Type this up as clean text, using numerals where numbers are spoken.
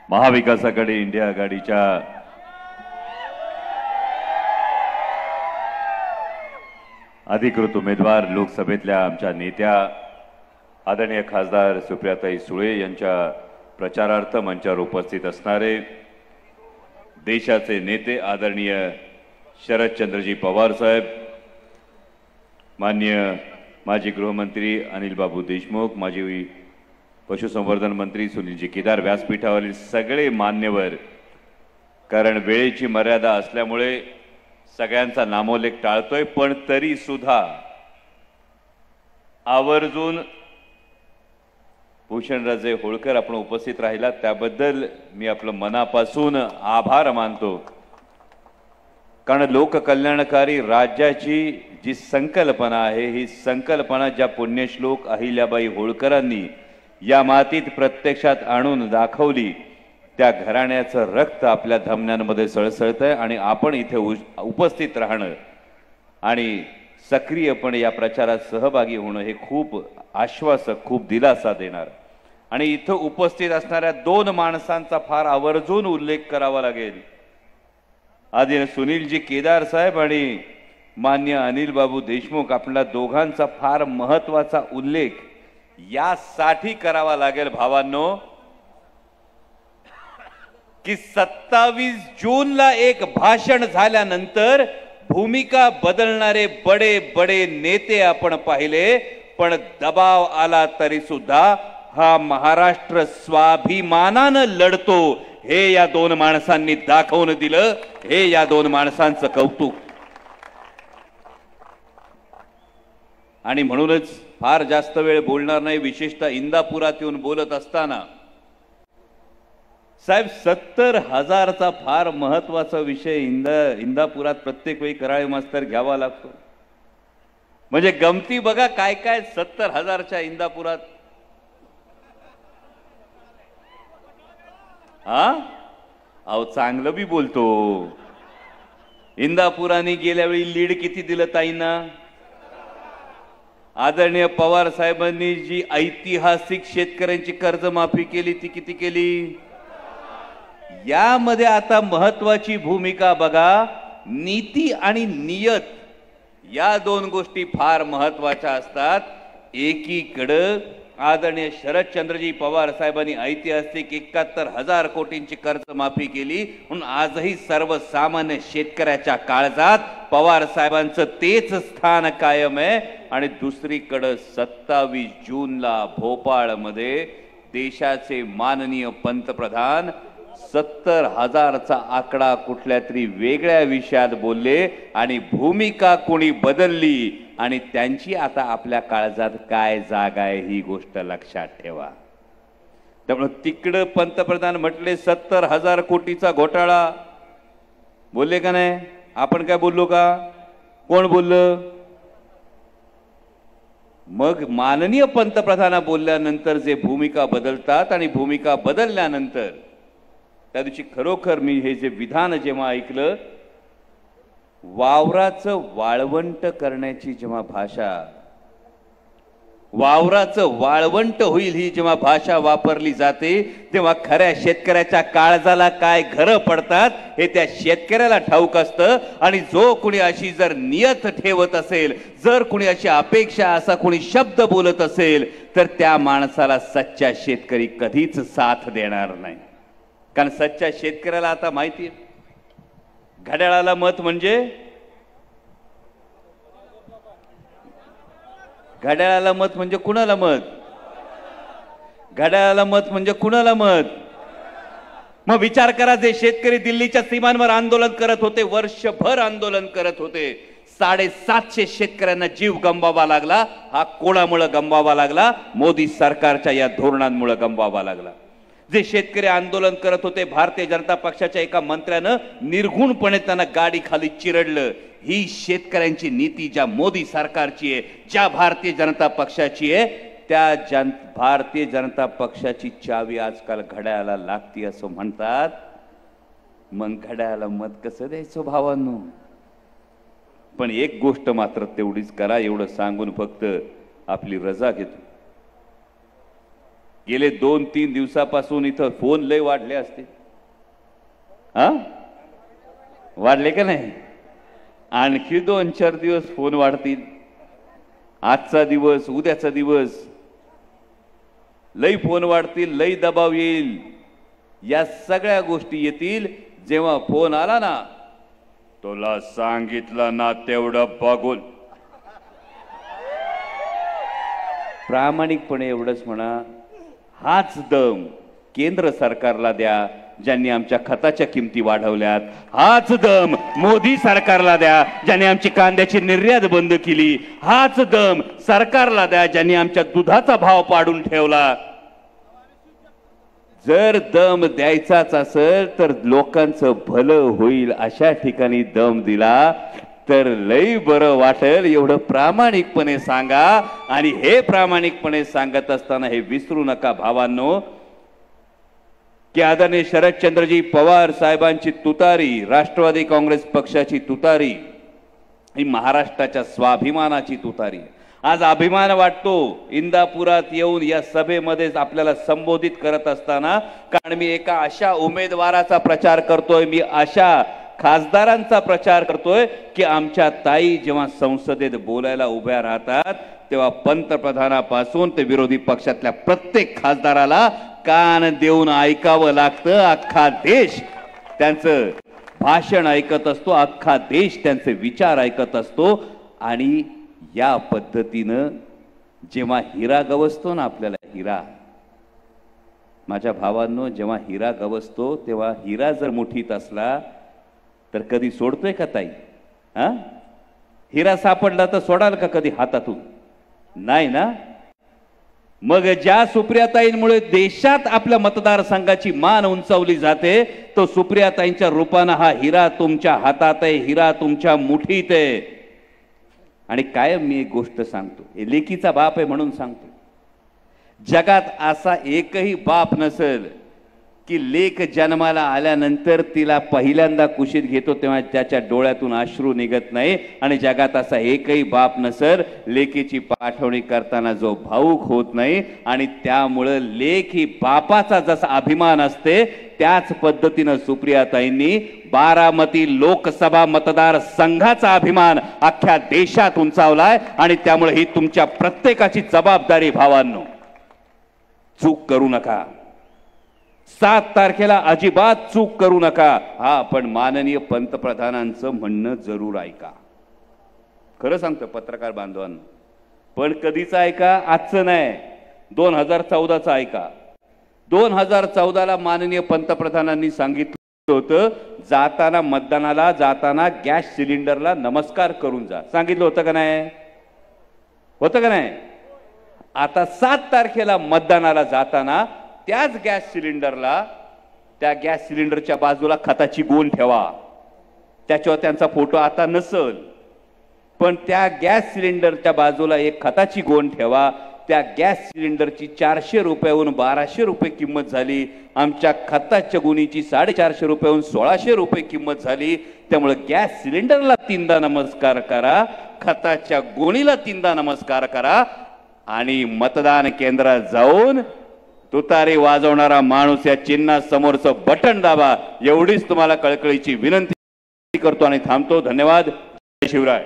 महाविकास आघाडी India आघाडीच्या अधिकृत उमेदवार लोकसभेतल्या आमच्या नेत्या आदरणीय खासदार सुप्रियाताई सुळे यांच्या प्रचारार्थ मंचावर उपस्थित असणारे देशाचे नेते आदरणीय शरदचंद्रजी पवार साहेब, माननीय माजी गृहमंत्री अनिल बाबू देशमुख, माजी पशुसंवर्धन मंत्री सुनीलजी केदार, व्यासपीठावरील सगळे मान्यवर, कारण वेळेची मर्यादा असल्यामुळे सगळ्यांचा नामोल्लेख टाळतोय, पण तरी सुद्धा आवर्जून भूषणराजे होळकर आपण उपस्थित राहिला त्याबद्दल मी आपलं मनापासून आभार मानतो। कारण लोककल्याणकारी राज्याची जी संकल्पना आहे ही संकल्पना ज्या पुण्यश्लोक अहिल्याबाई होळकरांनी या मातीत प्रत्यक्षात आणून दाखवली, त्या घराण्याचं रक्त आपल्या धमन्यांमध्ये सळसळतंय आणि आपण इथे उपस्थित राहणं आणि सक्रियपणे या प्रचारात सहभागी होणं हे खूप आश्वासक, खूप दिलासा देणार। आणि इथं उपस्थित असणाऱ्या दोन माणसांचा फार आवर्जून उल्लेख करावा लागेल। आदरणीय सुनीलजी केदार साहेब आणि मान्य अनिल बाबू देशमुख, आपल्या दोघांचा फार महत्त्वाचा उल्लेख यासाठी करावा लागेल भावांनो की 27 जूनला एक भाषण झाल्यानंतर भूमिका बदलणारे बडे बडे नेते आपण पाहिले, पण दबाव आला तरी सुद्धा हा महाराष्ट्र स्वाभिमानानं लढतो हे या दोन माणसांनी दाखवून दिलं। हे या दोन माणसांचं कौतुक। आणि म्हणूनच फार जास्त वेळ बोलणार नाही, विशेषतः इंदापुरात येऊन बोलत असताना साहेब 70,000चा फार महत्वाचा विषय इंदापुरात प्रत्येक वेळी कराळे मास्तर घ्यावा लागतो। म्हणजे गमती बघा काय काय 70,000च्या इंदापुरात। अहो चांगलं बी बोलतो। इंदापुराने गेल्या वेळी लीड किती दिलं ताईंना? आदरणीय पवार साहेबांनी जी ऐतिहासिक शेतकऱ्यांची कर्जमाफी केली ती किती केली? यामध्ये आता महत्वाची भूमिका बघा, नीती आणि नियत या दोन गोष्टी फार महत्वाच्या असतात। एकीकडे आदरणीय शरदचंद्रजी पवार साहेबांनी ऐतिहासिक 71,000 कोटींची कर्जमाफी केली, म्हणून आजही सर्वसामान्य शेतकऱ्याच्या काळजात पवार साहेबांचं तेच स्थान कायम आहे। आणि दुसरीकडे 27 जूनला भोपाळमध्ये देशाचे माननीय पंतप्रधान 70,000चा आकडा कुठल्या तरी वेगळ्या विषयात बोलले आणि भूमिका कोणी बदलली आणि त्यांची आता आपल्या काळजात काय जागा आहे ही गोष्ट लक्षात ठेवा। त्यामुळे तिकडे पंतप्रधान म्हटले 70,000 कोटीचा घोटाळा, बोलले का नाही? आपण काय बोललो का? कोण बोललं? मग माननीय पंतप्रधान बोलल्यानंतर जे भूमिका बदलतात आणि भूमिका बदलल्यानंतर त्या दिवशी खरोखर मी हे जे विधान जेव्हा ऐकलं, वावराचं वाळवंट करण्याची जेव्हा भाषा, वावराचं वाळवंट होईल ही जेव्हा भाषा वापरली जाते, तेव्हा खऱ्या शेतकऱ्याच्या काळजाला काय घरं पडतात हे त्या शेतकऱ्याला ठाऊक असतं। आणि जो कुणी अशी जर नियत ठेवत असेल, जर कुणी अशी अपेक्षा, असा कुणी शब्द बोलत असेल, तर त्या माणसाला सच्चा शेतकरी कधीच साथ देणार नाही। कारण सच्चा शेतकऱ्याला आता माहिती आहे, घड्याळाला मत म्हणजे, घड्याळाला मत म्हणजे कुणाला मत? घड्याळाला मत म्हणजे कुणाला मत? मग विचार करा, जे शेतकरी दिल्लीच्या सीमांवर आंदोलन करत होते, वर्षभर आंदोलन करत होते, 750 शेतकऱ्यांना जीव गमवावा लागला। हा कोणामुळे गमवावा लागला? मोदी सरकारच्या या धोरणांमुळे गमवावा लागला। जे शेतकरी आंदोलन करत होते, भारतीय जनता पक्षाच्या एका मंत्र्यानं निर्घुणपणे त्यांना गाडी खाली चिरडलं। ही शेतकऱ्यांची नीती ज्या मोदी सरकारची आहे, ज्या भारतीय जनता पक्षाची आहे, त्या भारतीय जनता पक्षाची चावी आजकाल घड्याळाला लागती असं म्हणतात। मग घड्याळाला मत कसं द्यायचं भावांनो? पण एक गोष्ट मात्र तेवढीच करा, एवढं सांगून फक्त आपली रजा घेतो। गेले 2-3 दिवसापासून इथं फोन लय वाढले असते, हा वाढले का नाही? आणखी 2-4 दिवस फोन वाढतील. आजचा दिवस, उद्याचा दिवस, लई फोन वाढतील, लई दबाव येईल. या सगळ्या गोष्टी येतील जेव्हा फोन आला ना, तुला सांगितलं ना तेवढं बघून. प्रामाणिकपणे एवढंच म्हणा, हाच दम केंद्र सरकारला द्या ज्यांनी आमच्या खताच्या किमती वाढवल्यात. हाच दम मोदी सरकारला द्या ज्यांनी आमची कांद्याची निर्यात बंद केली. हाच दम सरकारला द्या ज्यांनी आमच्या दुधाचा भाव पाडून ठेवला. जर दम द्यायचाच असेल तर लोकांचं भलं होईल अशा ठिकाणी दम दिला तर लई बरं वाटेल. एवढं प्रामाणिकपणे सांगा. आणि हे प्रामाणिकपणे सांगत असताना हे विसरू नका भावांनो की आदरणीय शरदचंद्रजी पवार साहेबांची तुतारी, राष्ट्रवादी काँग्रेस पक्षाची तुतारी ही महाराष्ट्राच्या स्वाभिमानाची तुतारी. आज अभिमान वाटतो इंदापुरात येऊन या सभेमध्ये आपल्याला संबोधित करत असताना, कारण मी एका अशा उमेदवाराचा प्रचार करतोय, मी अशा खासदारांचा प्रचार करतोय की आमच्या ताई जेव्हा संसदेत बोलायला उभ्या राहतात तेव्हा पंतप्रधानापासून ते विरोधी पक्षातल्या प्रत्येक खासदाराला कान देऊन ऐकावं लागतं. अख्खा देश त्यांचं भाषण ऐकत असतो, अख्खा देश त्यांचे विचार ऐकत असतो. आणि या पद्धतीनं जेव्हा हिरा गवसतो ना, आपल्याला हिरा, माझ्या भावांनो, जेव्हा हिरा गवसतो तेव्हा हिरा जर मुठीत असला तर कधी सोडतोय का ताई? हा, हिरा सापडला तर सोडाल का कधी हातातून? नाही ना. मग ज्या सुप्रियाताईंमुळे देशात आपल्या मतदारसंघाची मान उंचावली जाते, तो सुप्रियाताईंच्या रूपानं हा हिरा तुमच्या हातात आहे, हिरा तुमच्या मुठीत आहे. आणि कायम मी एक गोष्ट सांगतो, हे लेकीचा बाप आहे म्हणून सांगतो, जगात असा एकही बाप नसेल की लेक जन्माला आल्यानंतर तिला पहिल्यांदा कुशीत घेतो तेव्हा त्याच्या डोळ्यातून अश्रू निघत नाही. आणि जगात असा एकही बाप नसेल लेकीची पाठवणी करताना जो भाऊक होत नाही. आणि त्यामुळे लेक ही बापाचा जसा अभिमान असते त्याच पद्धतीनं सुप्रियाताईंनी बारामती लोकसभा मतदारसंघाचा अभिमान अख्ख्या देशात उंचावलाय. आणि त्यामुळे ही तुमच्या प्रत्येकाची जबाबदारी भावांनो. चूक करू नका. 7 तारखेला अजिबात चूक करू नका. हा, पण माननीय पंतप्रधानांचं म्हणणं जरूर ऐका. खरं सांगतो पत्रकार बांधवांनो, पण कधीच ऐका, आजचं नाही, 2014चं ऐका. 2014ला माननीय पंतप्रधानांनी सांगितलं होतं, जाताना मतदानाला जाताना गॅस सिलेंडरला नमस्कार करून जा. सांगितलं होतं का नाही? होतं का नाही? आता 7 तारखेला मतदानाला जाताना त्याच गॅस सिलेंडरला, त्या गॅस सिलेंडरच्या बाजूला खताची गोण ठेवा. त्याच्यावर त्यांचा फोटो आता नसल, पण त्या गॅस सिलेंडरच्या बाजूला एक खताची गोण ठेवा. त्या गॅस सिलेंडरची 400 रुपयाहून 1200 रुपये किंमत झाली. आमच्या खताच्या गुणीची 450 रुपयाहून 1600 रुपये किंमत झाली. त्यामुळे गॅस सिलेंडरला 3दा नमस्कार करा, खताच्या गोणीला 3दा नमस्कार करा. आणि मतदान केंद्रात जाऊन तुतारी वाजवणारा माणूस या चिन्हा समोरचं बटन दाबा. एवढीच तुम्हाला कळकळीची विनंती करतो आणि थांबतो. धन्यवाद. जय शिवराय.